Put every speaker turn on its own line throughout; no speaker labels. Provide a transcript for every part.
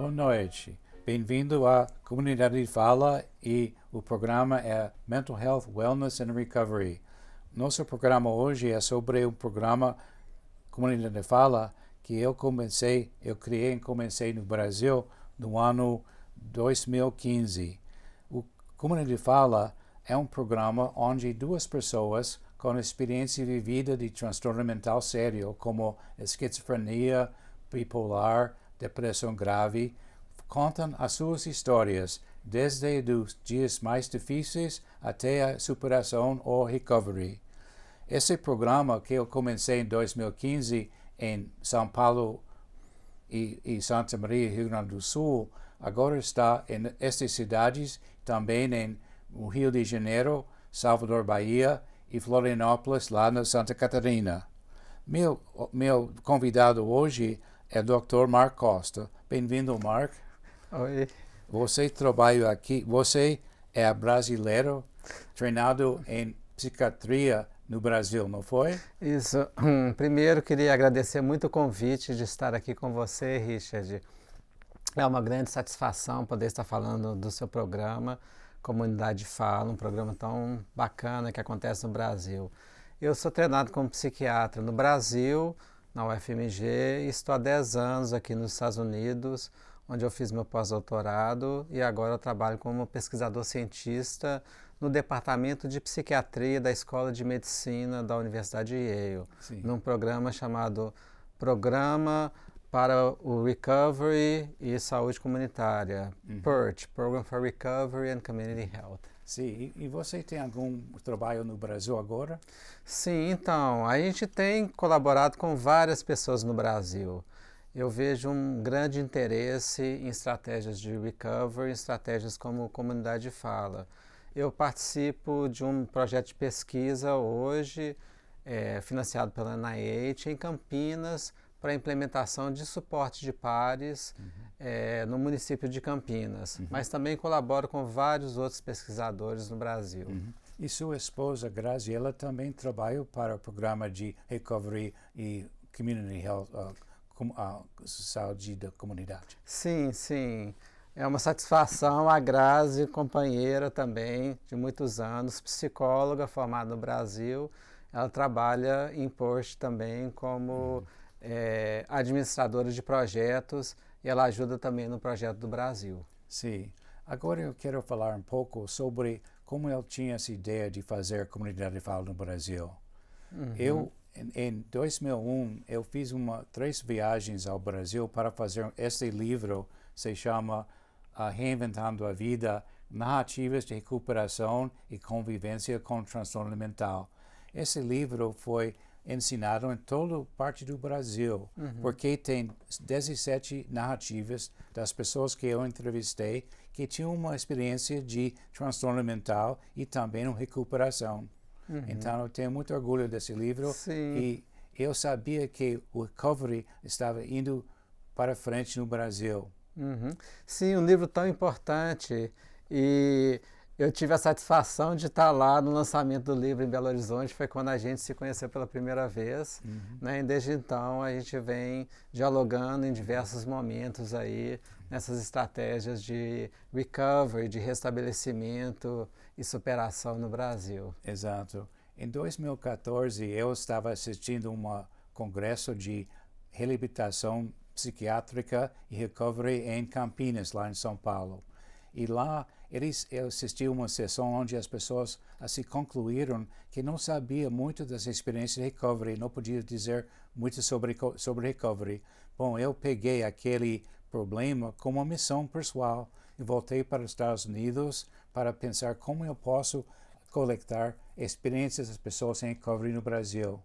Boa noite. Bem-vindo à Comunidade Fala e o programa é Mental Health, Wellness and Recovery. Nosso programa hoje é sobre um programa Comunidade Fala que eu comecei no Brasil no ano 2015. O Comunidade Fala é um programa onde duas pessoas com experiência vivida de transtorno mental sério, como esquizofrenia, bipolar, depressão grave, contam as suas histórias, desde os dias mais difíceis até a superação ou recovery. Esse programa que eu comecei em 2015 em São Paulo e Santa Maria, Rio Grande do Sul, agora está em estas cidades, também em Rio de Janeiro, Salvador, Bahia e Florianópolis, lá na Santa Catarina. Meu convidado hoje é o Dr. Mark Costa. Bem-vindo, Mark.
Oi.
Você trabalha aqui, você é brasileiro, treinado em psiquiatria no Brasil, não foi?
Isso. Primeiro, queria agradecer muito o convite de estar aqui com você, Richard. É uma grande satisfação poder estar falando do seu programa, Comunidade Fala, um programa tão bacana que acontece no Brasil. Eu sou treinado como psiquiatra no Brasil, na UFMG, e estou há 10 anos aqui nos Estados Unidos, onde eu fiz meu pós-doutorado e agora eu trabalho como pesquisador cientista no Departamento de Psiquiatria da Escola de Medicina da Universidade de Yale, num programa chamado Programa para o Recovery e Saúde Comunitária, PERT, Program for Recovery and Community Health.
Sim, e você tem algum trabalho no Brasil agora?
Sim, então, a gente tem colaborado com várias pessoas no Brasil. Eu vejo um grande interesse em estratégias de recovery, estratégias como Comunidade Fala. Eu participo de um projeto de pesquisa hoje, financiado pela NIH, em Campinas, para a implementação de suporte de pares no município de Campinas. Mas também colaboro com vários outros pesquisadores no Brasil.
E sua esposa, Graziela, também trabalha para o programa de Recovery e Community Health, saúde da comunidade.
Sim, sim. É uma satisfação. A Grazi, companheira também de muitos anos, psicóloga formada no Brasil. Ela trabalha em PERT também como administradora de projetos e ela ajuda também no projeto do Brasil.
Sim. Agora eu quero falar um pouco sobre como eu tinha essa ideia de fazer Comunidade Fala no Brasil. Eu, em 2001, eu fiz 3 viagens ao Brasil para fazer este livro, se chama Reinventando a Vida, Narrativas de Recuperação e Convivência com Transtorno Mental. Esse livro foi ensinado em toda parte do Brasil, porque tem 17 narrativas das pessoas que eu entrevistei que tinham uma experiência de transtorno mental e também uma recuperação. Então, eu tenho muito orgulho desse livro.
Sim.
E eu sabia que o recovery estava indo para frente no Brasil.
Sim, um livro tão importante, e eu tive a satisfação de estar lá no lançamento do livro em Belo Horizonte, foi quando a gente se conheceu pela primeira vez, né? E desde então a gente vem dialogando em diversos momentos aí, nessas estratégias de recovery, de restabelecimento e superação no Brasil.
Exato. Em 2014, eu estava assistindo um congresso de reabilitação psiquiátrica e recovery em Campinas, lá em São Paulo. E lá eu assisti uma sessão onde as pessoas assim concluíram que não sabia muito das experiências de recovery, não podia dizer muito sobre recovery. Bom, eu peguei aquele problema como uma missão pessoal e voltei para os Estados Unidos para pensar como eu posso coletar experiências das pessoas em recovery no Brasil.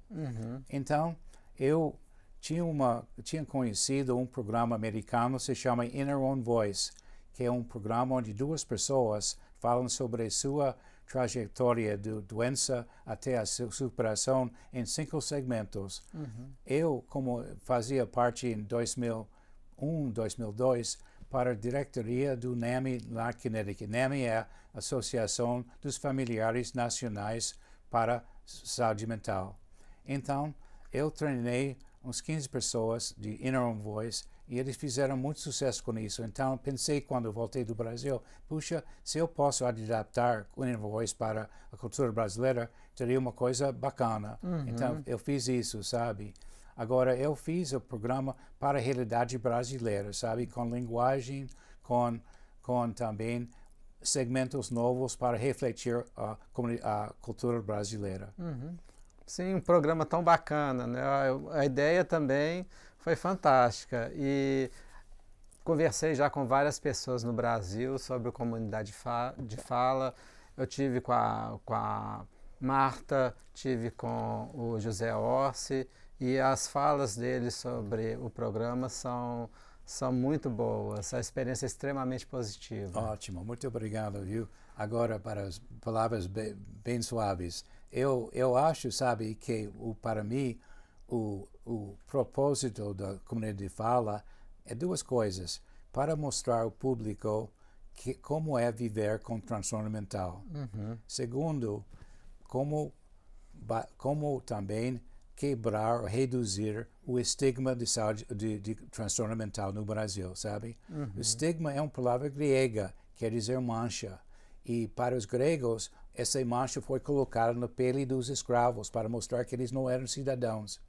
Então, eu tinha conhecido um programa americano que se chama Inner Own Voice, que é um programa onde 2 pessoas falam sobre sua trajetória de doença até a superação em 5 segmentos. Eu, como fazia parte em 2001, 2002, para a diretoria do NAMI lá Connecticut. NAMI é a Associação dos Familiares Nacionais para Saúde Mental. Então, eu treinei uns 15 pessoas de Inner Own Voice e eles fizeram muito sucesso com isso. Então, pensei quando eu voltei do Brasil, puxa, se eu posso adaptar Winning Voice para a cultura brasileira, seria uma coisa bacana. Então, eu fiz isso, sabe? Agora, eu fiz o programa para a realidade brasileira, sabe? Com linguagem, com também segmentos novos para refletir a cultura brasileira.
Sim, um programa tão bacana, né? A ideia também foi fantástica e conversei já com várias pessoas no Brasil sobre a comunidade de fala. Eu tive com a Marta, tive com o José Orsi e as falas deles sobre o programa são muito boas, a experiência é extremamente positiva.
Ótimo, muito obrigado, viu? Agora, para as palavras bem suaves, eu acho, sabe, que para mim o propósito da comunidade de fala é duas coisas. Para mostrar ao público como é viver com transtorno mental. Segundo, como também quebrar, reduzir o estigma de saúde de transtorno mental no Brasil, sabe? O estigma é uma palavra grega, quer dizer mancha. E para os gregos, essa mancha foi colocada na pele dos escravos para mostrar que eles não eram cidadãos.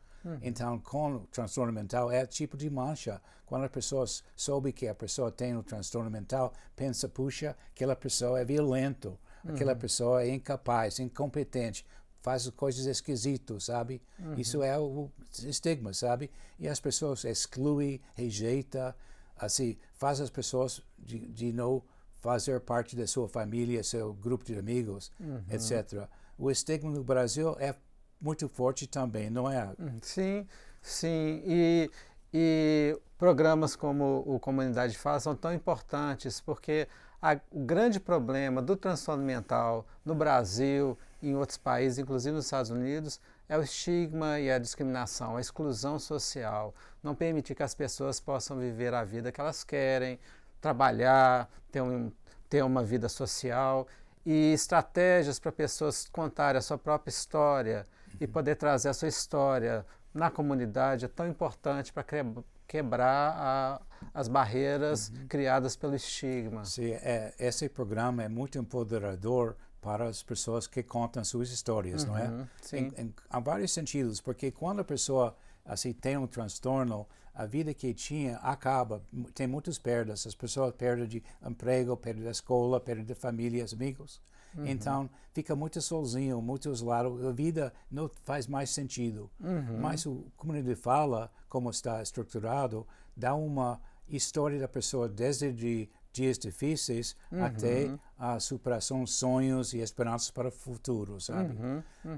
Então, com o transtorno mental, é tipo de mancha. Quando a pessoa soube que a pessoa tem um transtorno mental, pensa, puxa, aquela pessoa é violento, aquela pessoa é incapaz, incompetente, faz coisas esquisitas, sabe? Isso é o estigma, sabe? E as pessoas excluem, rejeitam, assim, faz as pessoas de não fazer parte da sua família, seu grupo de amigos, etc. O estigma no Brasil é muito forte também, não é?
Sim, sim. E programas como o Comunidade Fala são tão importantes porque o grande problema do transtorno mental no Brasil e em outros países, inclusive nos Estados Unidos, é o estigma e a discriminação, a exclusão social. Não permitir que as pessoas possam viver a vida que elas querem, trabalhar, ter uma vida social e estratégias para pessoas contarem a sua própria história e poder trazer a sua história na comunidade é tão importante para quebrar as barreiras criadas pelo estigma.
Sim, esse programa é muito empoderador para as pessoas que contam suas histórias, não é?
Sim.
Em vários sentidos, porque quando a pessoa assim tem um transtorno, a vida que tinha acaba, tem muitas perdas, as pessoas perdem de emprego, perdem da escola, perdem da família, amigos. Então, fica muito sozinho, muito isolado, a vida não faz mais sentido. Mas o Comunidade Fala, como está estruturado, dá uma história da pessoa desde dias difíceis até a superação, sonhos e esperanças para o futuro, sabe?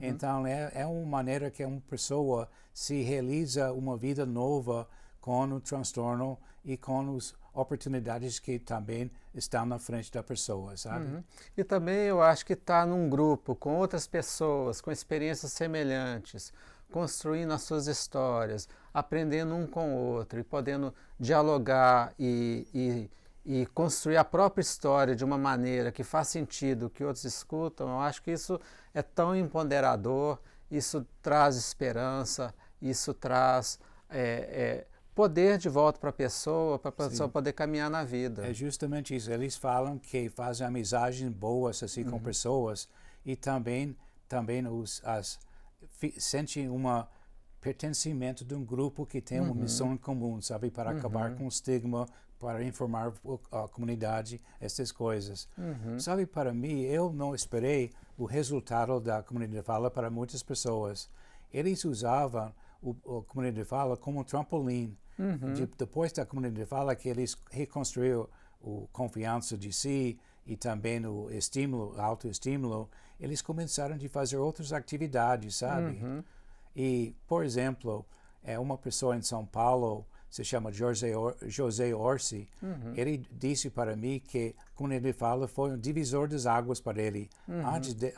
Então, é uma maneira que uma pessoa se realiza uma vida nova com o transtorno e com as oportunidades que também estão na frente da pessoa, sabe?
E também eu acho que estar num grupo com outras pessoas, com experiências semelhantes, construindo as suas histórias, aprendendo um com o outro e podendo dialogar e construir a própria história de uma maneira que faz sentido, que outros escutam, eu acho que isso é tão empoderador, isso traz esperança, isso traz poder de volta para a pessoa poder caminhar na vida.
É justamente isso. Eles falam que fazem amizades boas assim com pessoas e também sentem pertencimento de um grupo que tem uma missão em comum, sabe, para acabar com o estigma, para informar a comunidade, essas coisas. Sabe, para mim, eu não esperei o resultado da Comunidade Fala para muitas pessoas. Eles usavam a Comunidade Fala como um trampolim. Depois da Comunidade Fala, que eles reconstruíram a confiança de si e também o estímulo, autoestímulo, eles começaram a fazer outras atividades, sabe? E, por exemplo, uma pessoa em São Paulo, se chama José Orsi, ele disse para mim que a Comunidade Fala foi um divisor das águas para ele.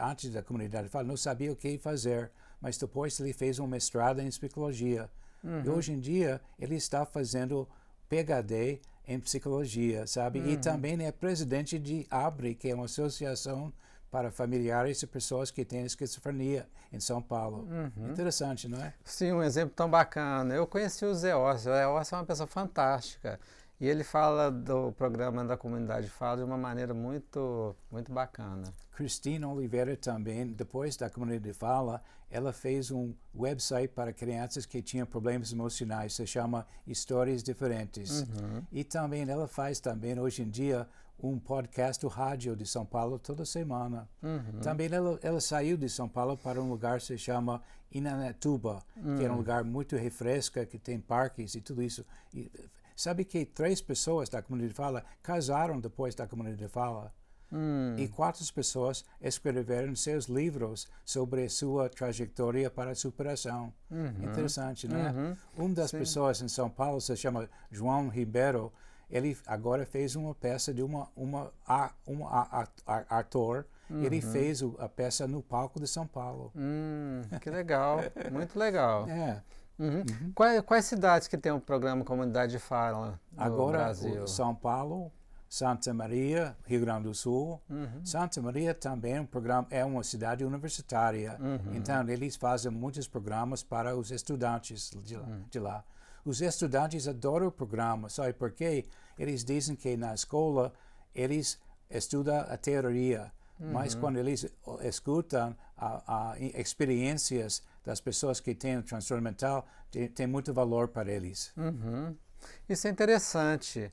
Antes da Comunidade Fala, não sabia o que fazer, mas depois ele fez um mestrado em psicologia. E hoje em dia ele está fazendo PhD em psicologia, sabe? E também é presidente de ABRE, que é uma associação para familiares e pessoas que têm esquizofrenia em São Paulo. Interessante, não é?
Sim, um exemplo tão bacana. Eu conheci o Zé Ócio. O Zé Ócio é uma pessoa fantástica. E ele fala do programa da Comunidade Fala de uma maneira muito, muito bacana.
Cristina Oliveira também, depois da Comunidade Fala, ela fez um website para crianças que tinham problemas emocionais, se chama Histórias Diferentes. E também ela faz também, hoje em dia, um podcast do rádio de São Paulo toda semana. Também ela saiu de São Paulo para um lugar que se chama Inanatuba, que é um lugar muito refresca, que tem parques e tudo isso. E, sabe que 3 pessoas da Comunidade Fala casaram depois da Comunidade Fala. E 4 pessoas escreveram seus livros sobre a sua trajetória para a superação. Interessante, né? Uma das pessoas em São Paulo se chama João Ribeiro. Ele agora fez uma peça de um ator. Ele fez a peça no palco de São Paulo.
Que legal, muito legal.
É.
Quais cidades que tem o programa Comunidade Fala no
Agora,
Brasil?
São Paulo, Santa Maria, Rio Grande do Sul. Santa Maria também é uma cidade universitária. Então, eles fazem muitos programas para os estudantes de lá. Os estudantes adoram o programa, sabe por quê? Eles dizem que na escola eles estudam a teoria, mas quando eles escutam experiências das pessoas que têm o transtorno mental, tem muito valor para eles.
Isso é interessante.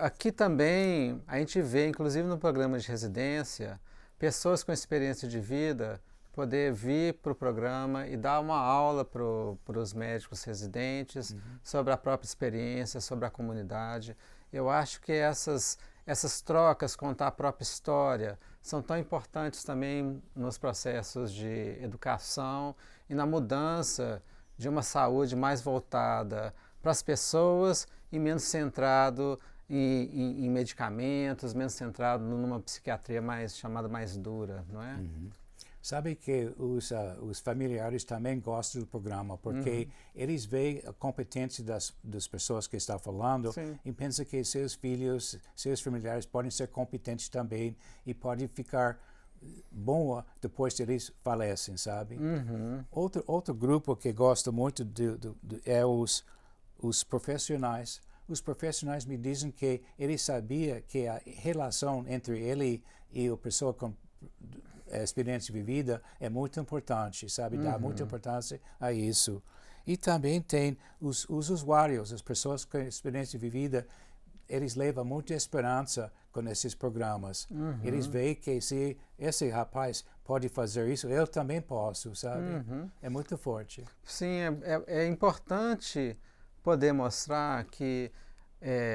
Aqui também a gente vê, inclusive no programa de residência, pessoas com experiência de vida poder vir para o programa e dar uma aula para os médicos residentes sobre a própria experiência, sobre a comunidade. Eu acho que essas trocas, contar a própria história, são tão importantes também nos processos de educação e na mudança de uma saúde mais voltada para as pessoas e menos centrado em medicamentos, menos centrado numa psiquiatria chamada mais dura, não é?
Sabe que os familiares também gostam do programa, porque eles veem a competência das pessoas que estão falando.
Sim.
E pensam que seus filhos, seus familiares podem ser competentes também e podem ficar boa depois que eles falecem, sabe? Outro grupo que gosta muito é os profissionais. Os profissionais me dizem que eles sabiam que a relação entre ele e a pessoa com experiência vivida é muito importante, sabe? Dá muita importância a isso. E também tem os usuários, as pessoas com experiência vivida, eles levam muita esperança com esses programas. Eles veem que se esse rapaz pode fazer isso, eu também posso, sabe? É muito forte.
Sim, é importante poder mostrar que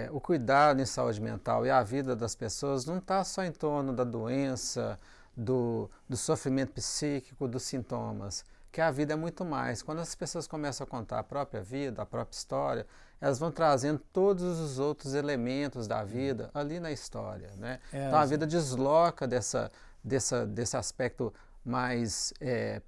o cuidado em saúde mental e a vida das pessoas não está só em torno da doença, do sofrimento psíquico, dos sintomas, que a vida é muito mais. Quando as pessoas começam a contar a própria vida, a própria história, elas vão trazendo todos os outros elementos da vida ali na história, né? Então a vida desloca desse aspecto mais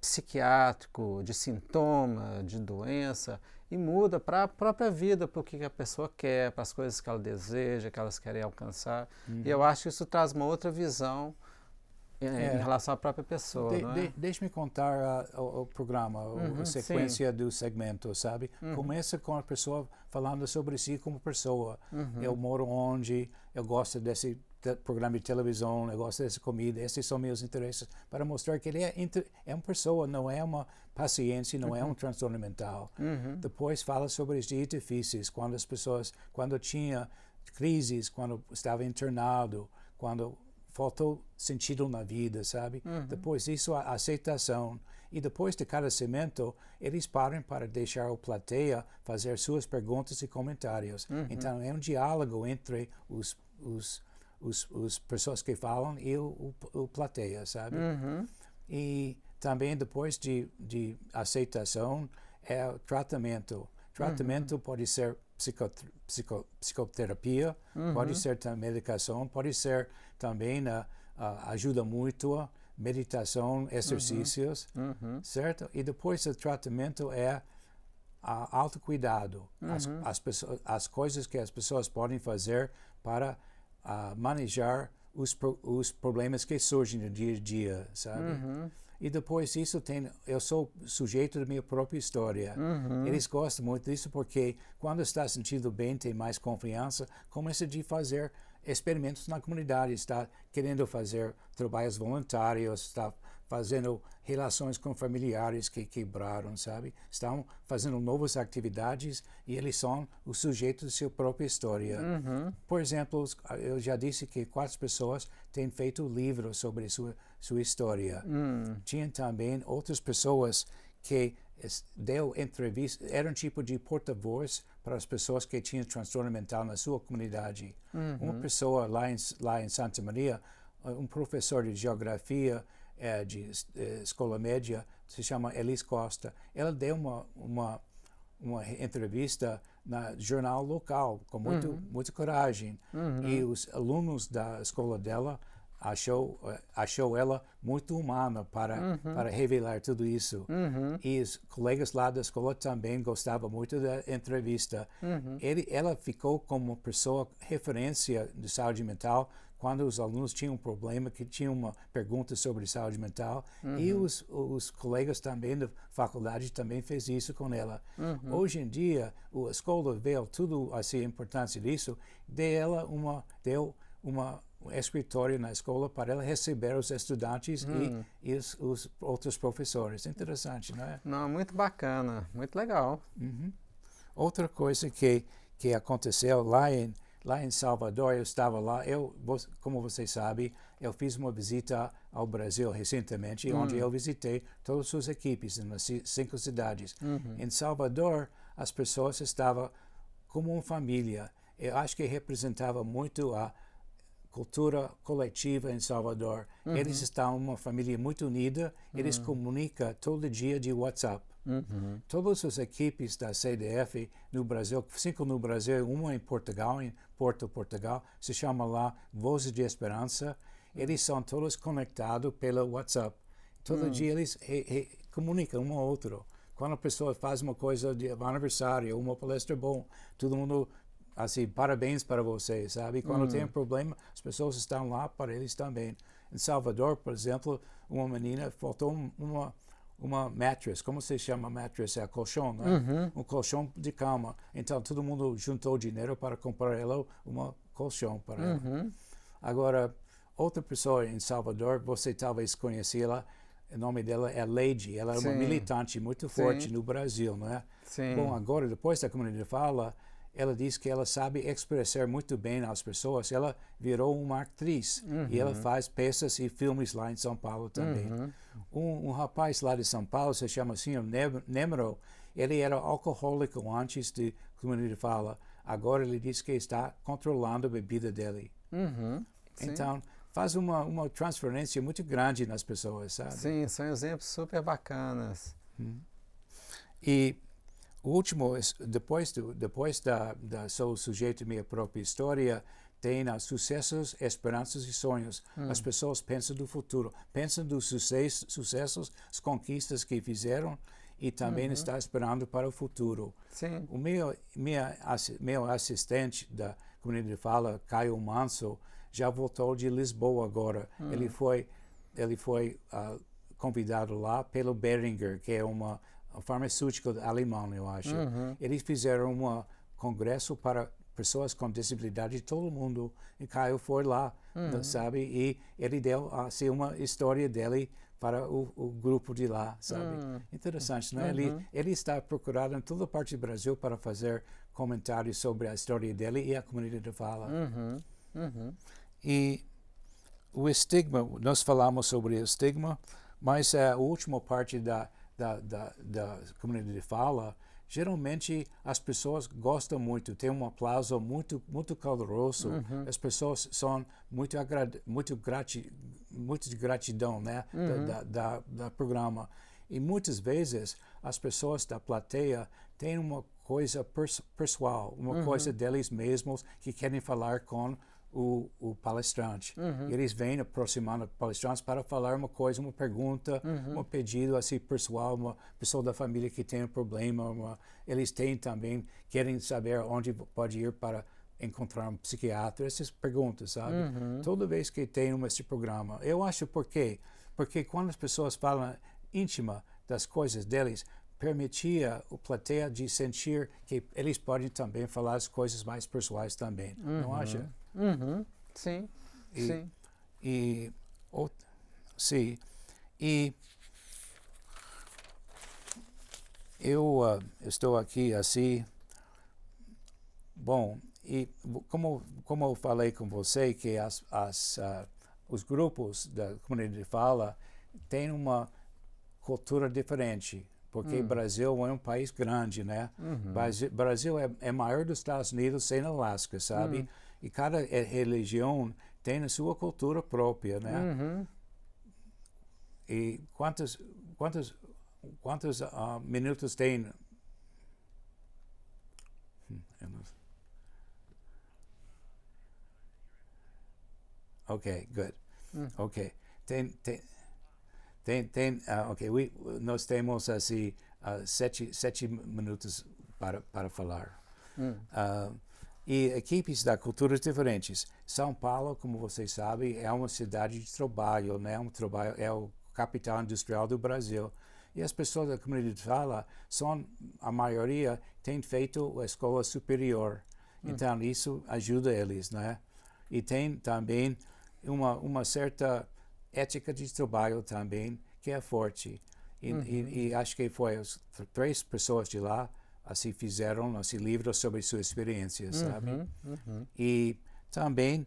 psiquiátrico, de sintoma, de doença, e muda para a própria vida, para o que a pessoa quer, para as coisas que ela deseja, que elas querem alcançar. E eu acho que isso traz uma outra visão em relação à própria pessoa.
Deixe-me contar o programa, a sequência do segmento, sabe? Começa com a pessoa falando sobre si como pessoa. Eu moro onde, eu gosto desse programa de televisão, eu gosto dessa comida, esses são meus interesses, para mostrar que ele é uma pessoa, não é uma paciente, não é um transtorno mental. Depois fala sobre os dias difíceis, quando tinha crises, quando estava internado, quando faltou sentido na vida, sabe? Depois isso, a aceitação. E depois de cada segmento, eles param para deixar a plateia fazer suas perguntas e comentários. Então, é um diálogo entre as pessoas que falam e o plateia, sabe? E também depois de aceitação, é o tratamento. Tratamento pode ser psicoterapia, pode ser medicação, pode ser também ajuda mútua, meditação, exercícios, certo? E depois do tratamento é autocuidado, as coisas que as pessoas podem fazer para manejar os problemas que surgem no dia a dia, sabe? E depois disso eu sou sujeito da minha própria história. Eles gostam muito disso porque quando está sentindo bem, tem mais confiança, começa a fazer experimentos na comunidade, está querendo fazer trabalhos voluntários, está fazendo relações com familiares que quebraram, sabe? Estão fazendo novas atividades e eles são os sujeitos de sua própria história. Por exemplo, eu já disse que 4 pessoas têm feito livros sobre sua história. Tinha também outras pessoas que deu entrevista, eram um tipo de porta-voz para as pessoas que tinham transtorno mental na sua comunidade. Uma pessoa lá em Santa Maria, um professor de geografia de escola média, se chama Elis Costa. Ela deu uma entrevista na jornal local com muita coragem. E os alunos da escola dela achou ela muito humana para revelar tudo isso. E os colegas lá da escola também gostavam muito da entrevista. Ela ficou como uma pessoa referência de saúde mental quando os alunos tinham um problema, que tinham uma pergunta sobre saúde mental. E os colegas também da faculdade também fez isso com ela. Hoje em dia, a escola vê tudo assim, a importância disso, deu uma escritório na escola para ela receber os estudantes e os outros professores. Interessante, não é?
Não, muito bacana, muito legal.
Outra coisa que aconteceu lá em Salvador, eu estava lá, como você sabe, eu fiz uma visita ao Brasil recentemente, onde eu visitei todas as suas equipes nas 5 cidades. Em Salvador, as pessoas estavam como uma família. Eu acho que representava muito a cultura coletiva em Salvador. Eles estão uma família muito unida, eles comunicam todo dia de WhatsApp. Todas as equipes da CDF no Brasil, 5 no Brasil, uma em Portugal, em Porto, Portugal, se chama lá Vozes de Esperança. Eles são todos conectados pelo WhatsApp. Todo dia eles comunicam um ao outro. Quando a pessoa faz uma coisa de aniversário, uma palestra bom, todo mundo assim, parabéns para você, sabe? Quando tem um problema, as pessoas estão lá para eles também. Em Salvador, por exemplo, uma menina faltou uma mattress, como se chama mattress? É colchão, né? Um colchão de cama. Então, todo mundo juntou dinheiro para comprar ela uma colchão para ela. Agora, outra pessoa em Salvador, você talvez conhecê-la, o nome dela é Lady. Ela é uma militante muito forte no Brasil, não é? Bom, agora, depois da comunidade fala, ela diz que ela sabe expressar muito bem as pessoas. Ela virou uma atriz e ela faz peças e filmes lá em São Paulo também. Um rapaz lá de São Paulo, se chama assim, Nemro, ele era alcoólico antes de comunidade fala. Agora ele diz que está controlando a bebida dele. Então, faz uma transferência muito grande nas pessoas, sabe?
Sim, são exemplos super bacanas.
E o último, depois da Sou Sujeito Minha Própria História, tem sucessos, esperanças e sonhos. As pessoas pensam do futuro, pensam dos sucessos, as conquistas que fizeram e também está esperando para o futuro. O meu assistente da comunidade fala, Caio Manso, já voltou de Lisboa agora. Ele foi convidado lá pelo Boehringer, que é uma farmacêutico alemão, eu acho. Eles fizeram um congresso para pessoas com disabilidade de todo mundo. E Caio foi lá, sabe? E ele deu assim, uma história dele para o grupo de lá, sabe? Interessante, né? Ele está procurado em toda parte do Brasil para fazer comentários sobre a história dele e a comunidade fala. E o estigma, nós falamos sobre o estigma, mas a última parte da comunidade fala, geralmente as pessoas gostam muito, tem um aplauso muito caloroso, as pessoas são muito de gratidão, né, da programa. E muitas vezes as pessoas da plateia têm uma coisa pessoal, uma coisa deles mesmos que querem falar com o palestrante. Eles vêm aproximando palestrantes para falar uma coisa, uma pergunta, um pedido assim pessoal, uma pessoa da família que tem um problema. Eles têm também, querem saber onde pode ir para encontrar um psiquiatra, essas perguntas, sabe? Toda vez que tem esse programa. Eu acho por quê? Porque quando as pessoas falam íntima das coisas deles, permitia o plateia de sentir que eles podem também falar as coisas mais pessoais também. Não acha?
Sim,
E,
sim.
Sim. E eu estou aqui assim. Bom, e como eu falei com você, que os grupos da comunidade de fala têm uma cultura diferente, porque o Brasil é um país grande, né? Brasil é maior dos Estados Unidos sem Alasca, sabe? E cada religião tem a sua cultura própria, né? E quantos minutos tem? Ok, good. Ok. Ok, nós temos assim 7 minutos para falar. E equipes da culturas diferentes. São Paulo, como vocês sabem, é uma cidade de trabalho, né? É o capital industrial do Brasil. E as pessoas da comunidade de fala a maioria tem feito a escola superior. Então isso ajuda eles, né? E tem também uma certa ética de trabalho também que é forte. E acho que foi as 3 pessoas de lá assim fizeram esse livro sobre sua experiência, sabe? E também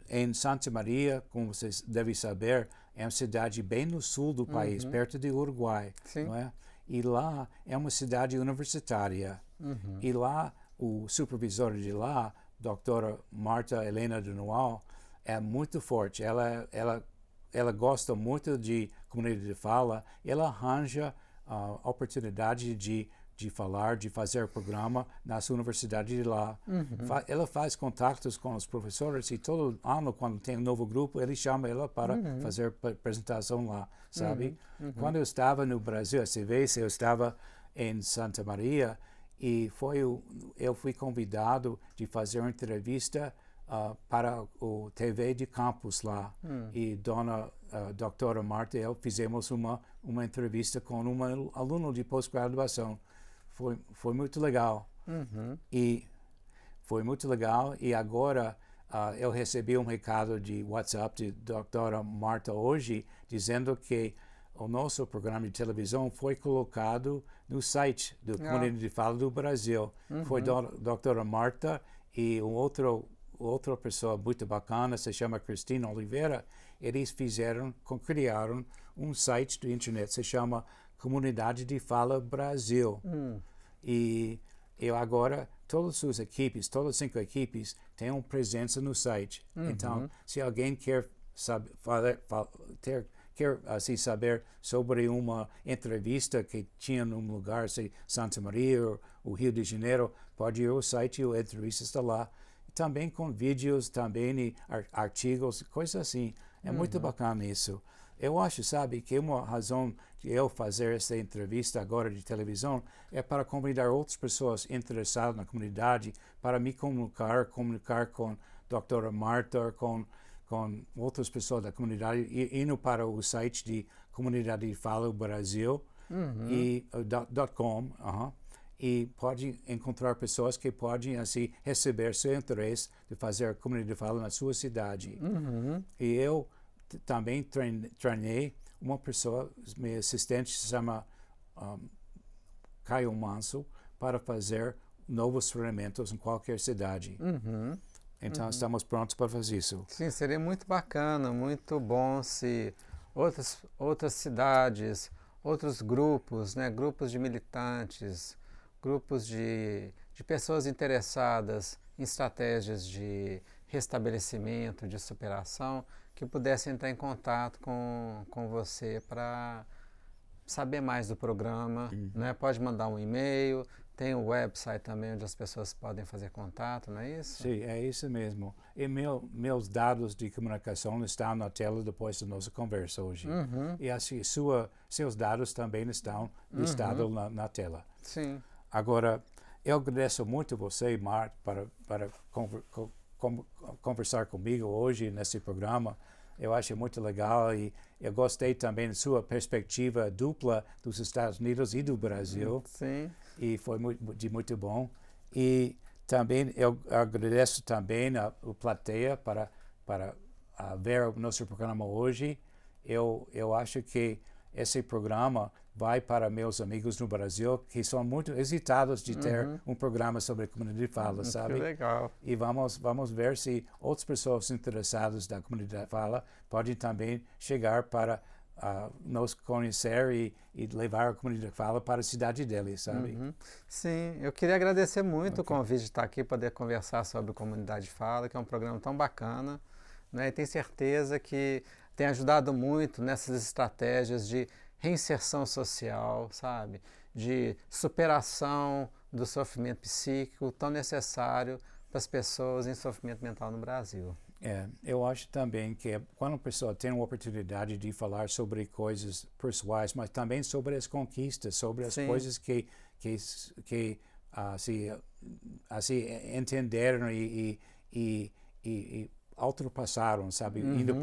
em Santa Maria, como vocês devem saber, é uma cidade bem no sul do país, perto do Uruguai, não é? E lá é uma cidade universitária. E lá o supervisor de lá, doutora Marta Helena de Noal, é muito forte. Ela gosta muito de comunidade de fala. Ela arranja oportunidade de falar, de fazer programa nas universidades de lá. Ela faz contatos com os professores e todo ano, quando tem um novo grupo, ele chama ela para fazer apresentação lá, sabe? Quando eu estava no Brasil, essa vez eu estava em Santa Maria e eu fui convidado de fazer uma entrevista para o TV de campus lá. E doutora Marta e eu fizemos uma entrevista com um aluno de pós-graduação. Foi muito legal. E foi muito legal. E agora eu recebi um recado de WhatsApp de doutora Marta hoje, dizendo que o nosso programa de televisão foi colocado no site do Comunidade de Fala do Brasil. Foi doutora Marta e outra pessoa muito bacana, se chama Cristina Oliveira. Eles criaram um site do internet, se chama Comunidade de Fala Brasil. E agora, todas as equipes, todas as 5 equipes, têm uma presença no site. Então, se alguém quer saber sobre uma entrevista que tinha num lugar, sei, Santa Maria ou o Rio de Janeiro, pode ir ao site e a entrevista está lá. Também com vídeos, também e artigos, coisas assim. É muito bacana isso. Eu acho, sabe, que uma razão de eu fazer essa entrevista agora de televisão é para convidar outras pessoas interessadas na comunidade para me comunicar com a doutora Marta, com outras pessoas da comunidade, indo para o site de Comunidade de Fala Brasil e .com, e pode encontrar pessoas que podem assim receber seu interesse de fazer comunidade de fala na sua cidade. E eu também treinei uma pessoa, meu assistente se chama Caio Manso, para fazer novos treinamentos em qualquer cidade. Então estamos prontos para fazer isso.
Sim, seria muito bacana, muito bom se outras cidades, outros grupos, né, grupos de militantes, grupos de pessoas interessadas em estratégias de restabelecimento, de superação, que pudessem entrar em contato com você para saber mais do programa, né? Pode mandar um e-mail, tem o website também onde as pessoas podem fazer contato, não é isso?
Sim, é isso mesmo. E meus dados de comunicação estão na tela depois da nossa conversa hoje. E assim, seus dados também estão listados na tela.
Sim.
Agora, eu agradeço muito você, Mark, para conversar comigo hoje nesse programa. Eu acho muito legal e eu gostei também da sua perspectiva dupla dos Estados Unidos e do Brasil.
Sim.
E foi muito bom. E também eu agradeço também a plateia para ver o nosso programa hoje. Eu acho que esse programa vai para meus amigos no Brasil, que são muito excitados de ter um programa sobre a comunidade fala, sabe?
Que legal.
E vamos ver se outras pessoas interessadas da comunidade fala podem também chegar para nos conhecer e levar a comunidade fala para a cidade deles, sabe?
Sim, eu queria agradecer muito o convite de estar aqui, poder conversar sobre a Comunidade Fala, que é um programa tão bacana, né? E tenho certeza que tem ajudado muito nessas estratégias de reinserção social, sabe? De superação do sofrimento psíquico tão necessário para as pessoas em sofrimento mental no Brasil.
Eu acho também que quando a pessoa tem uma oportunidade de falar sobre coisas pessoais, mas também sobre as conquistas, sobre as coisas que assim entenderam e ultrapassaram, sabe, indo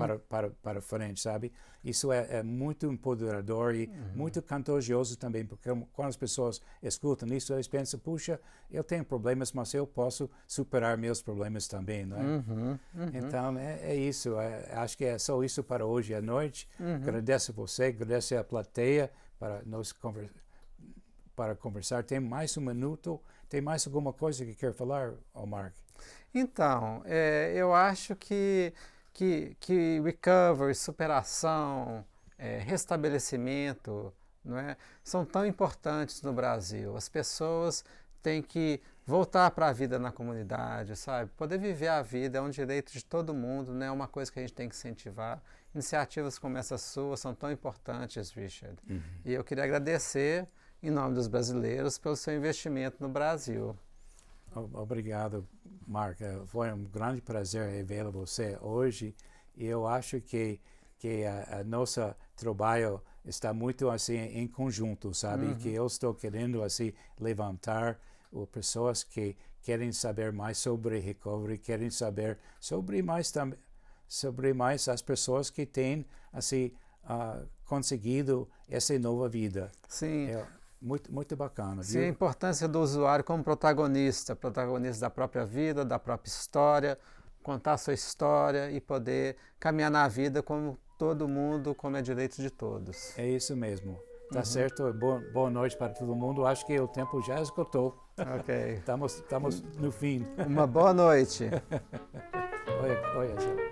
para frente, sabe? Isso é muito empoderador e muito contagioso também, porque quando as pessoas escutam isso, eles pensam, puxa, eu tenho problemas, mas eu posso superar meus problemas também, não é? Então, é isso. Acho que é só isso para hoje à noite. Agradeço você, agradeço a plateia para conversar. Tem mais um minuto? Tem mais alguma coisa que quer falar, Mark?
Então, eu acho que recovery, superação, restabelecimento, não é, são tão importantes no Brasil. As pessoas têm que voltar para a vida na comunidade, sabe? Poder viver a vida é um direito de todo mundo, né? É uma coisa que a gente tem que incentivar. Iniciativas como essa sua são tão importantes, Richard. E eu queria agradecer, em nome dos brasileiros, pelo seu investimento no Brasil.
Obrigado, Mark. Foi um grande prazer rever você hoje. E eu acho que a nosso trabalho está muito assim em conjunto, sabe? Que eu estou querendo assim levantar pessoas que querem saber mais sobre recovery, querem saber sobre mais as pessoas que têm assim conseguido essa nova vida.
Sim.
Muito bacana.
Sim, a importância do usuário como protagonista da própria vida, da própria história, contar a sua história e poder caminhar na vida como todo mundo, como é direito de todos.
É isso mesmo. Tá certo? Boa noite para todo mundo. Acho que o tempo já esgotou.
Ok.
Estamos no fim.
Uma boa noite.
Olha só.